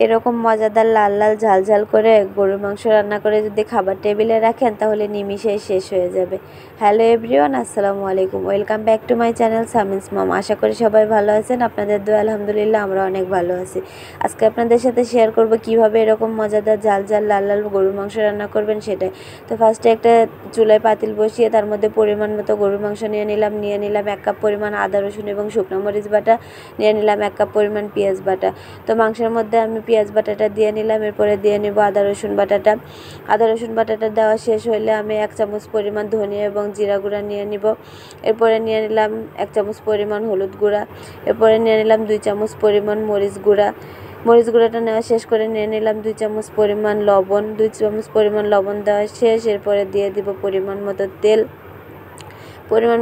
এরকম মজাদার লাল লাল ঝাল ঝাল করে গরুর মাংস রান্না করে যদি খাবার টেবিলে রাখেন তাহলে নিমিষেই শেষ হয়ে যাবে। হ্যালো এভরিওয়ান, আসসালামু আলাইকুম। Welcome back to my channel Samin's mom. আশা করি সবাই ভালো আছেন। আপনাদের দোয়া আলহামদুলিল্লাহ আমরা অনেক ভালো আছি। আজকে আপনাদের সাথে শেয়ার করব কিভাবে এরকম মজাদার ঝাল ঝাল লাল লাল গরুর মাংস রান্না করবেন সেটাই। তো ফার্স্টে একটা চুলায় পাতিল বসিয়ে তার মধ্যে পরিমাণ মতো গরুর মাংস নিয়ে নিলাম 1 কাপ পরিমাণ আদা রসুন এবং শুকনো মরিচ বাটা, নিয়ে নিলাম 1 কাপ পরিমাণ পেঁয়াজ বাটা। তো মাংসের মধ্যে আমি পেঁয়াজ বাটাটা দিয়ে নিলাম, এরপরে দিয়ে নিব আদা রসুন বাটাটা দেওয়া শেষ হলে আমি 1 চামচ পরিমাণ ধনিয়া এবং জিরা গুঁড়া নিয়ে নিব। এরপরে নিয়ে নিলাম 1 চামচ পরিমাণ হলুদ গুঁড়া, এরপরে নিয়ে নিলাম 2 চামচ পরিমাণ মরিচ গুঁড়াটা নেওয়া শেষ করে নিয়ে নিলাম 2 চামচ পরিমাণ লবণ। 2 চামচ পরিমাণ লবণ দেওয়া শেষ, এরপরে দিয়ে দিব পরিমাণ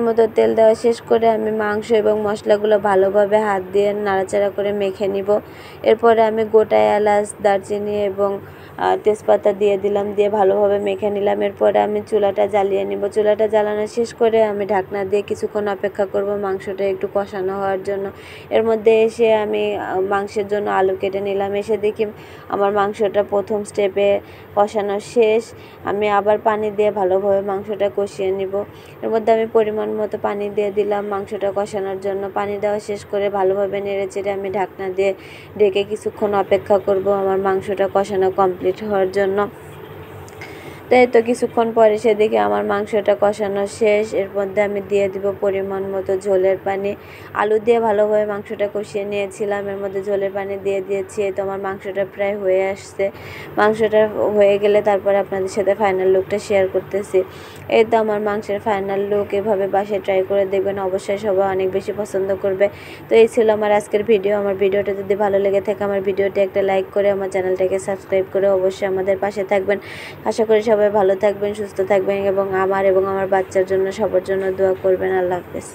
মতো তেল দেওয়া শেষ করে আমি মাংস এবং মশলাগুলো ভালোভাবে হাত দিয়ে নাড়াচাড়া করে মেখে নিব। এরপরে আমি গোটা এলাচ, দারচিনি এবং তেজপাতা দিয়ে দিলাম, দিয়ে ভালোভাবে মেখে নিলাম। এরপরে আমি চুলাটা জ্বালিয়ে নিব। চুলাটা জ্বালানো শেষ করে আমি ঢাকনা দিয়ে কিছুক্ষণ অপেক্ষা করব মাংসটা একটু কষানো হওয়ার জন্য। এর মধ্যে এসে আমি মাংসের জন্য আলু কেটে নিলাম। এসে দেখি আমার মাংসটা প্রথম স্টেপে কষানো শেষ। আমি আবার পানি দিয়ে ভালোভাবে মাংসটা কষিয়ে নিব। এর মধ্যে আমি পরিমাণ মতো পানি দিয়ে দিলাম মাংসটা কষানোর জন্য। পানি দেওয়া শেষ করে ভালোভাবে নেড়েচেড়ে আমি ঢাকনা দিয়ে ঢেকে কিছুক্ষণ অপেক্ষা করব আমার মাংসটা কষানো কমপ্লিট হওয়ার জন্য। তাই তো কিছুক্ষণ পরে সেদিকে আমার মাংসটা কষানো শেষ। এর মধ্যে আমি দিয়ে দিব পরিমাণ মতো ঝোলের পানি। আলু দিয়ে ভালোভাবে মাংসটা কষিয়ে নিয়েছিলাম, এর মধ্যে ঝোলের পানি দিয়ে দিয়েছি। তো আমার মাংসটা প্রায় হয়ে আসছে। মাংসটা হয়ে গেলে তারপরে আপনাদের সাথে ফাইনাল লুকটা শেয়ার করতেছি। এই তো আমার মাংসের ফাইনাল লুক। এভাবে বাসায় ট্রাই করে দেখবেন, অবশ্যই সবাই অনেক বেশি পছন্দ করবে। তো এই ছিল আমার আজকের ভিডিও। আমার ভিডিওটা যদি ভালো লেগে থাকে আমার ভিডিওটি একটা লাইক করে আমার চ্যানেলটাকে সাবস্ক্রাইব করে অবশ্যই আমাদের পাশে থাকবেন। আশা করি সবাই ভালো থাকবেন, সুস্থ থাকবেন এবং আমার বাচ্চার জন্য সবার জন্য দোয়া করবেন। আল্লাহ হাফেজ।